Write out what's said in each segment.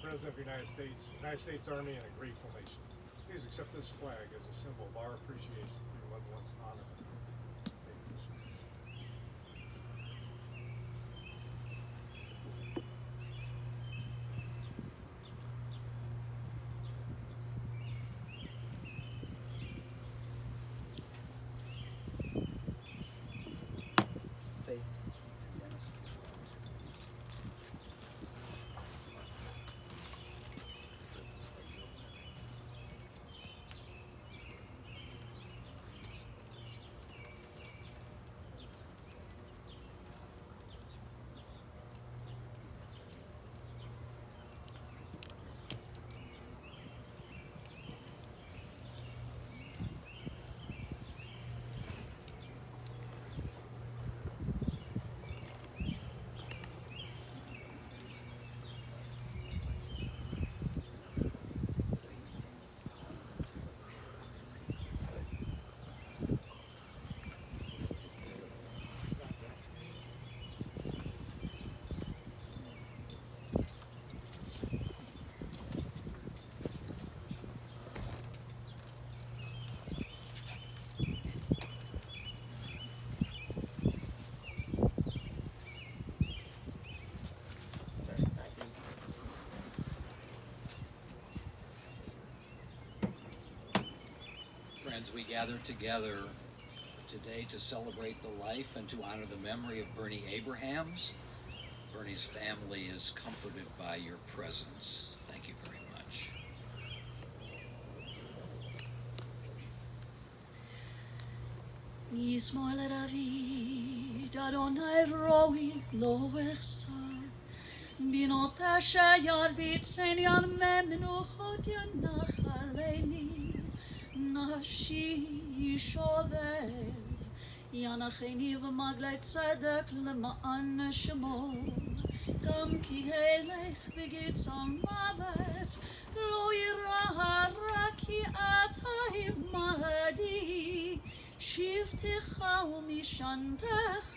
President of the United States Army, and a grateful nation. Please accept this flag as a symbol of our appreciation for your loved ones' honor and faithful service. Faith. Friends, we gather together today to celebrate the life and to honor the memory of Bernie Abrahams. Bernie's family is comforted by your presence. Thank you very much. Yismor David, Adonai roi lo echsa. Binot asher yarbit sen yan menuchot yanachaleni. Nafshi yishovev, yanacheni v'maglei tzedek lema'an shemo. Gam ki helech v'gitzon mavet, lo yira hara ki ata imadi. שבטך ומשענתך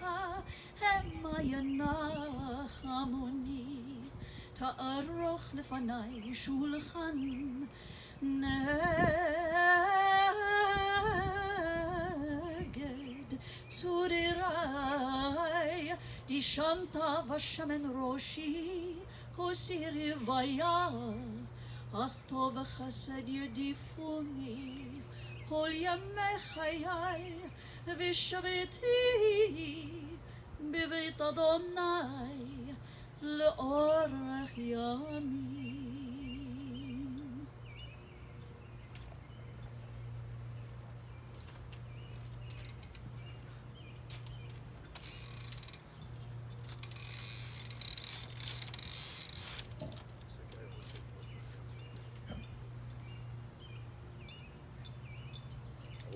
המה ינחמוני. תערוך לפני שולחן נגד צורריי. דשנת בשמן ראשי הוסיר רוויה, אך טוב וחסד ידיפוני כל ימי חיי, ושבתי בבית אדוני לאורך ימים.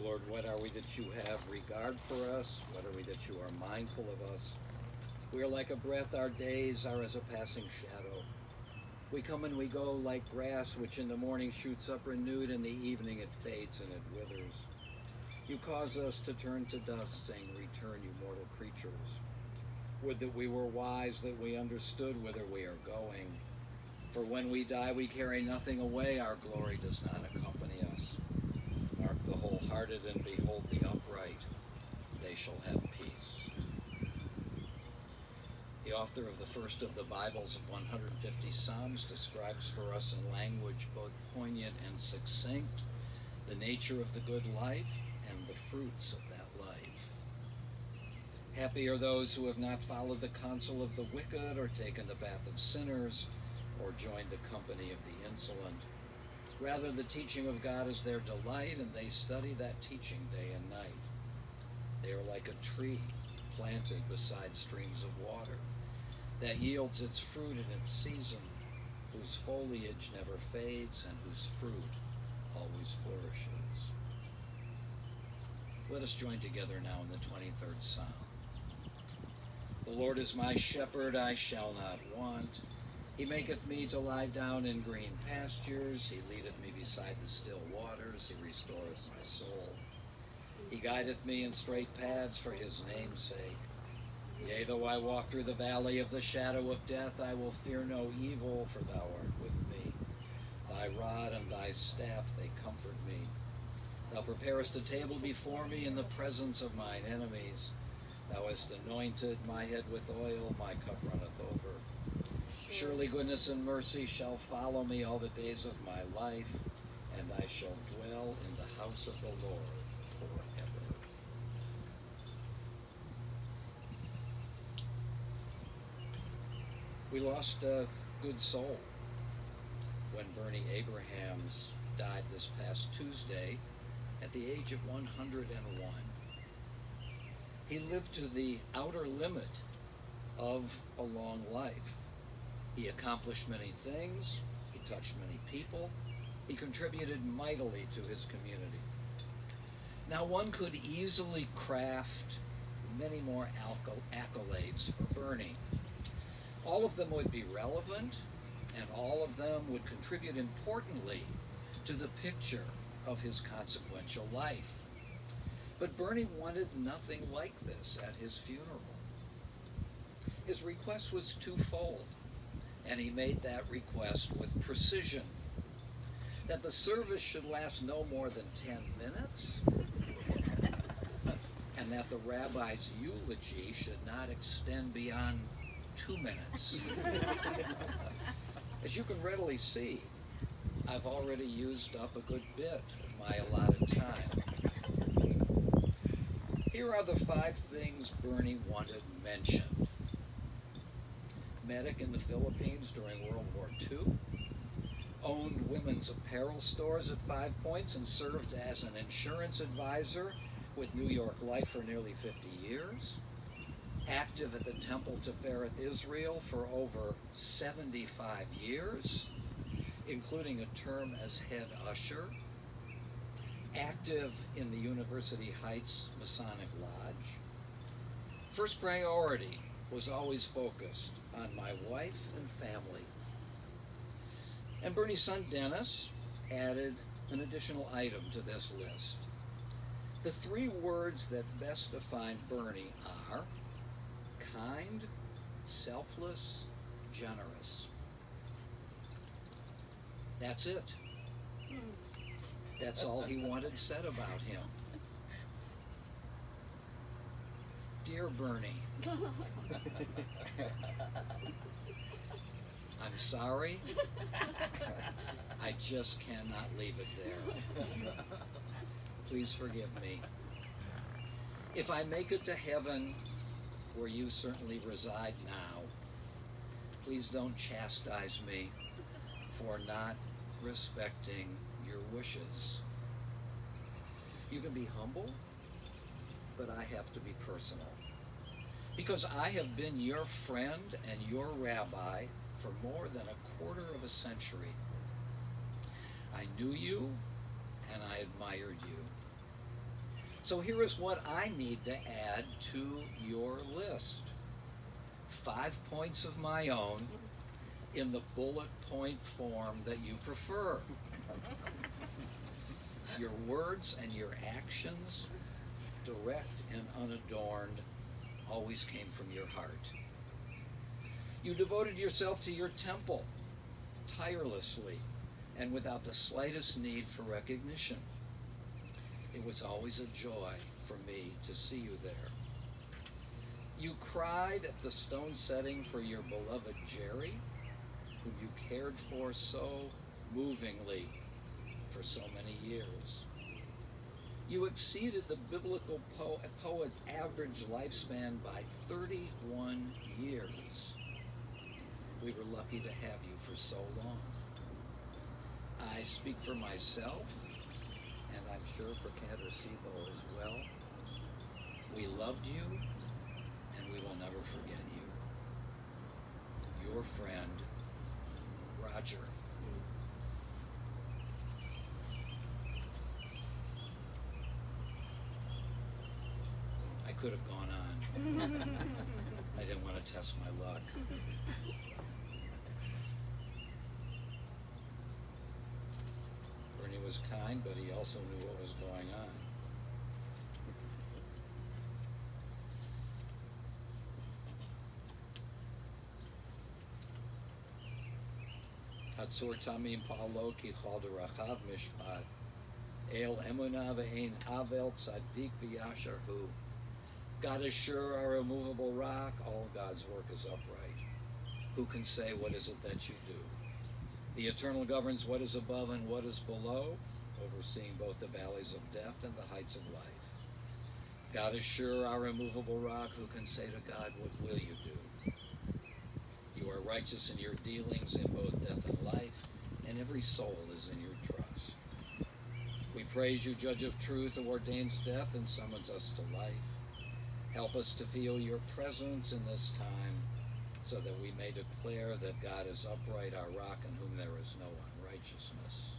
Lord, what are we that you have regard for us? What are we that you are mindful of us? We are like a breath, our days are as a passing shadow. We come and we go like grass, which in the morning shoots up renewed, in the evening it fades and it withers. You cause us to turn to dust, saying, return, you mortal creatures. Would that we were wise, that we understood whither we are going. For when we die, we carry nothing away, our glory does not accompany us. Mark the wholehearted and behold the upright, they shall have peace. The author of the first of the Bibles of 150 Psalms describes for us in language both poignant and succinct the nature of the good life and the fruits of that life. Happy are those who have not followed the counsel of the wicked, or taken the path of sinners, or joined the company of the insolent. Rather, the teaching of God is their delight, and they study that teaching day and night. They are like a tree planted beside streams of water that yields its fruit in its season, whose foliage never fades and whose fruit always flourishes. Let us join together now in the 23rd Psalm. The Lord is my shepherd, I shall not want. He maketh me to lie down in green pastures. He leadeth me beside the still waters. He restoreth my soul. He guideth me in straight paths for his name's sake. Yea, though I walk through the valley of the shadow of death, I will fear no evil, for thou art with me. Thy rod and thy staff, they comfort me. Thou preparest a table before me in the presence of mine enemies. Thou hast anointed my head with oil, my cup runneth over. Surely goodness and mercy shall follow me all the days of my life, and I shall dwell in the house of the Lord forever. We lost a good soul when Bernie Abrahams died this past Tuesday at the age of 101. He lived to the outer limit of a long life. He accomplished many things, he touched many people, he contributed mightily to his community. Now one could easily craft many more accolades for Bernie. All of them would be relevant, and all of them would contribute importantly to the picture of his consequential life. But Bernie wanted nothing like this at his funeral. His request was twofold, and he made that request with precision. That the service should last no more than 10 minutes, and that the rabbi's eulogy should not extend beyond 2 minutes. As you can readily see, I've already used up a good bit of my allotted time. Here are the 5 things Bernie wanted mentioned. Medic in the Philippines during World War II, owned women's apparel stores at 5 Points, and served as an insurance advisor with New York Life for nearly 50 years, active at the Temple Tifereth Israel for over 75 years, including a term as head usher, active in the University Heights Masonic Lodge. First priority was always focused on my wife and family. And Bernie's son Dennis added an additional item to this list. The 3 words that best define Bernie are kind, selfless, generous. That's it. That's all he wanted said about him. Dear Bernie, I'm sorry. I just cannot leave it there. Please forgive me. If I make it to heaven, where you certainly reside now, please don't chastise me for not respecting your wishes. You can be humble, but I have to be personal. Because I have been your friend and your rabbi for more than a quarter of a century. I knew you and I admired you. So here is what I need to add to your list. 5 points of my own in the bullet point form that you prefer. Your words and your actions, direct and unadorned, always came from your heart. You devoted yourself to your temple tirelessly and without the slightest need for recognition. It was always a joy for me to see you there. You cried at the stone setting for your beloved Jerry, whom you cared for so movingly for so many years. You exceeded the biblical poet's average lifespan by 31 years. We were lucky to have you for so long. I speak for myself, and I'm sure for Cantor Sibo as well. We loved you, and we will never forget you. Your friend, Roger. I could have gone on. I didn't want to test my luck. Bernie was kind, but he also knew what was going on. Hatzor tamim pa'alo ki chal derachav mishpat. El emunah ve'ein avel tzaddik v'yasher hu. God is sure, our immovable rock. All God's work is upright. Who can say, what is it that you do? The Eternal governs what is above and what is below, overseeing both the valleys of death and the heights of life. God is sure, our immovable rock. Who can say to God, what will you do? You are righteous in your dealings in both death and life, and every soul is in your trust. We praise you, Judge of truth, who ordains death and summons us to life. Help us to feel your presence in this time, so that we may declare that God is upright, our rock, in whom there is no unrighteousness.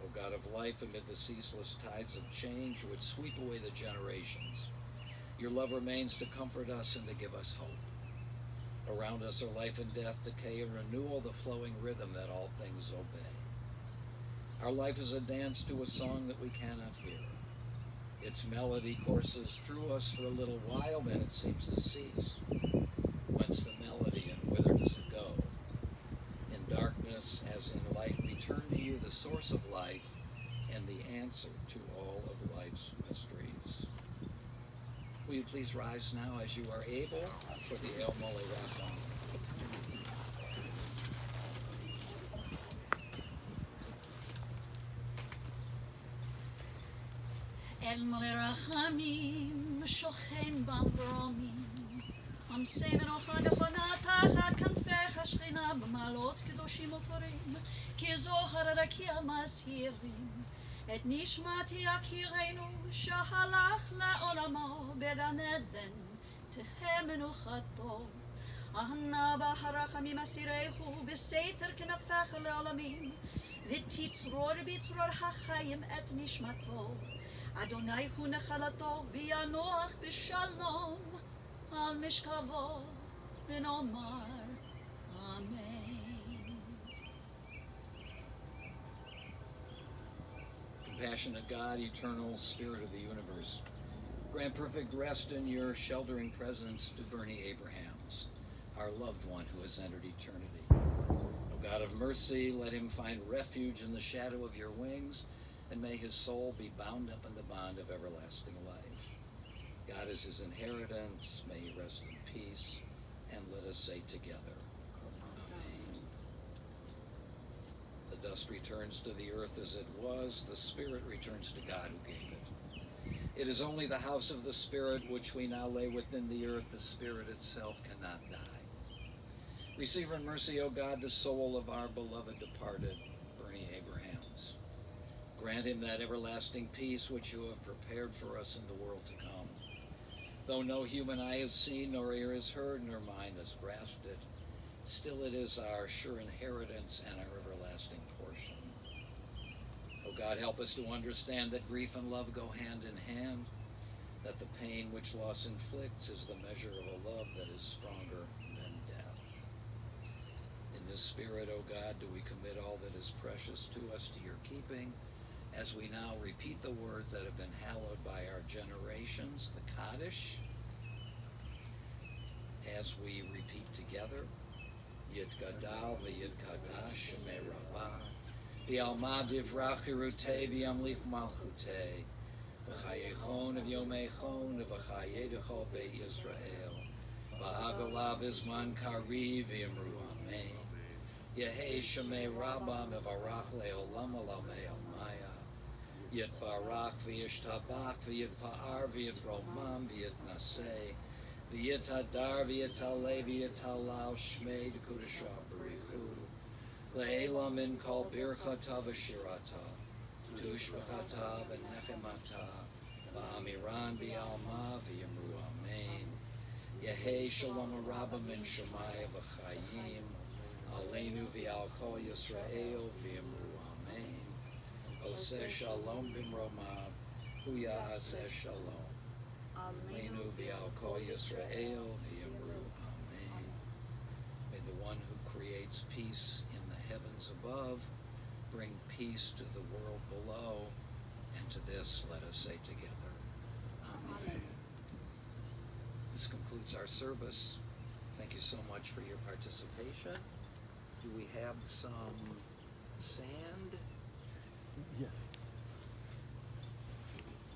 O God of life, amid the ceaseless tides of change which sweep away the generations, your love remains to comfort us and to give us hope. Around us are life and death, decay and renewal, the flowing rhythm that all things obey. Our life is a dance to a song that we cannot hear. Its melody courses through us for a little while, then it seems to cease. Whence the melody, and whither does it go? In darkness as in light, we turn to you, the source of life, and the answer to all of life's mysteries. Will you please rise now as you are able for the El Mole Racham? אל מלא רחמים שוכן במרומים, עמסי מנוחה נכונה תחת כנפיך שכינה, במעלות קדושים וטהורים, כי זוהר רקיע מסעירים. את נשמתי יקירנו שהלך לעולמו בגן עדן, תהא מנוחתו. אהנה ברחמים אסתירהו בסתר כנפיך לעולמים, ותצרור בצרור החיים את נשמתו. אדוני הוא נחלתו וינוח בשלום על משכבו, ונאמר אמן. Compassionate God, eternal Spirit of the universe, grant perfect rest in your sheltering presence to Bernie Abrahams, our loved one who has entered eternity. O God of mercy, let him find refuge in the shadow of your wings, and may his soul be bound up in the bond of everlasting life. God is his inheritance. May he rest in peace, and let us say together, Amen. The dust returns to the earth as it was. The Spirit returns to God who gave it. It is only the house of the Spirit which we now lay within the earth. The Spirit itself cannot die. Receive in mercy, O God, the soul of our beloved departed, Bernie Abrahams. Grant him that everlasting peace which you have prepared for us in the world to come. Though no human eye has seen, nor ear has heard, nor mind has grasped it, still it is our sure inheritance and our everlasting portion. O God, help us to understand that grief and love go hand in hand, that the pain which loss inflicts is the measure of a love that is stronger than death. In this spirit, O God, do we commit all that is precious to us to your keeping, as we now repeat the words that have been hallowed by our generations, the Kaddish, as we repeat together, Yit Gadal v'Yit Kadash Shemei Rabbah, V'Alma Divrach Hirutei V'Yamlich Malchutei, V'Chayechon of Yomechon V'Chayedecho Beit Yisrael, V'Hagala V'Zman Kari V'Yamru Amen, Yehei Shemei Rabbah V'Varach Le'olam Alamei Almaya, Yitbarach v'yishtabach v'yitpa'ar v'yitromam v'yitnaseh v'yithadar v'yitaleh v'yitalal shmei d'kudashah b'richu le'elam min kol birchata v'shirata tushbachata v'nechemata v'amiran v'yalma v'yamru amen. Yehei shalom rabba min shemaya v'chayim aleinu v'al kol Yisrael v'yamru amen. Oseh shalom b'mromav, huya aseh shalom. Aleinu v'al kol Yisrael v'yamru amen. May the one who creates peace in the heavens above bring peace to the world below, and to this let us say together, Amen. This concludes our service. Thank you so much for your participation. Do we have some sand? Yes.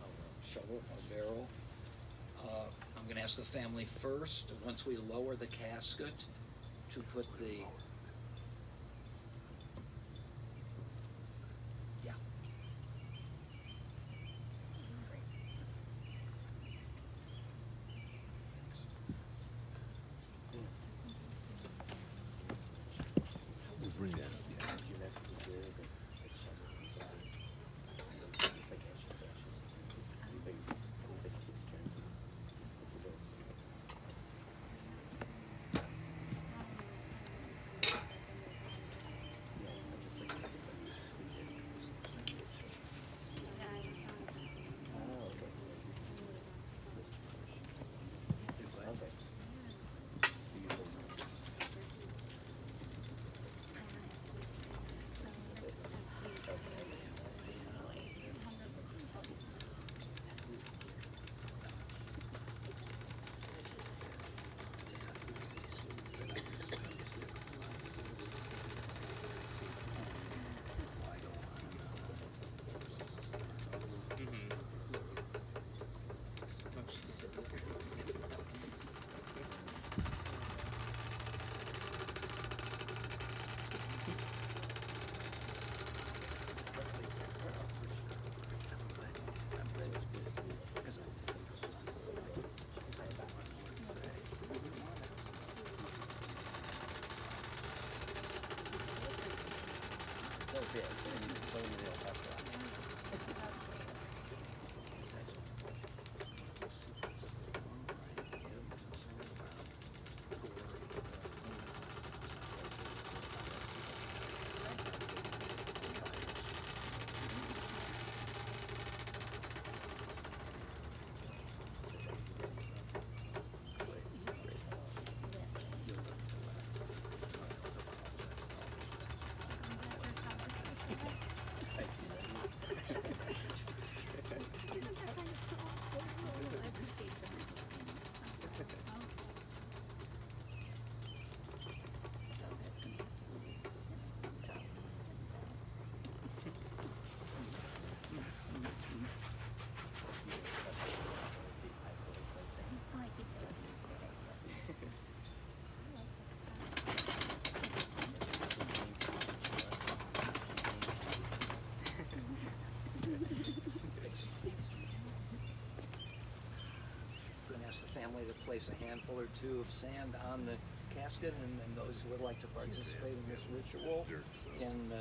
A shovel, a barrel? I'm going to ask the family first, once we lower the casket, to put the... Yeah. We'll bring that up. Family to place a handful or two of sand on the casket, and then those who would like to participate in this ritual can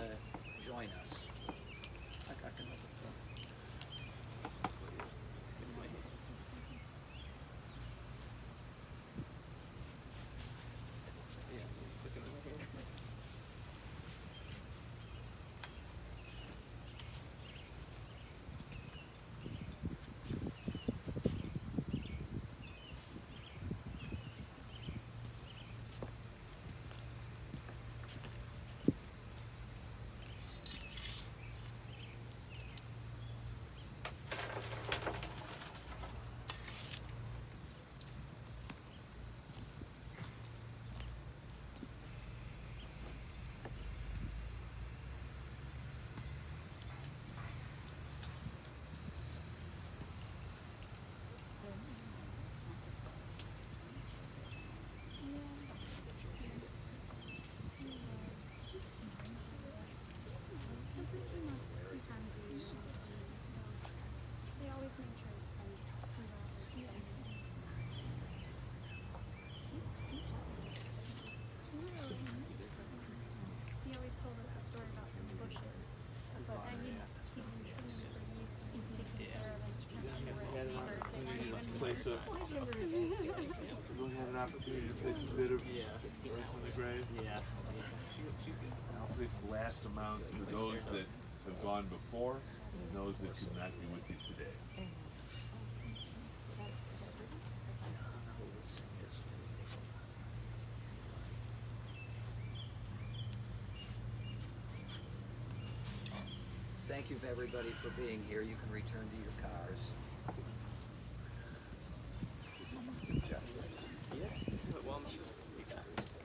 join us. So, you don't have an opportunity to place a bit of earth in the grave? Yeah. I'll place last amounts to those that have gone before and those that could not be with you today. Thank you everybody for being here. You can return to your cars.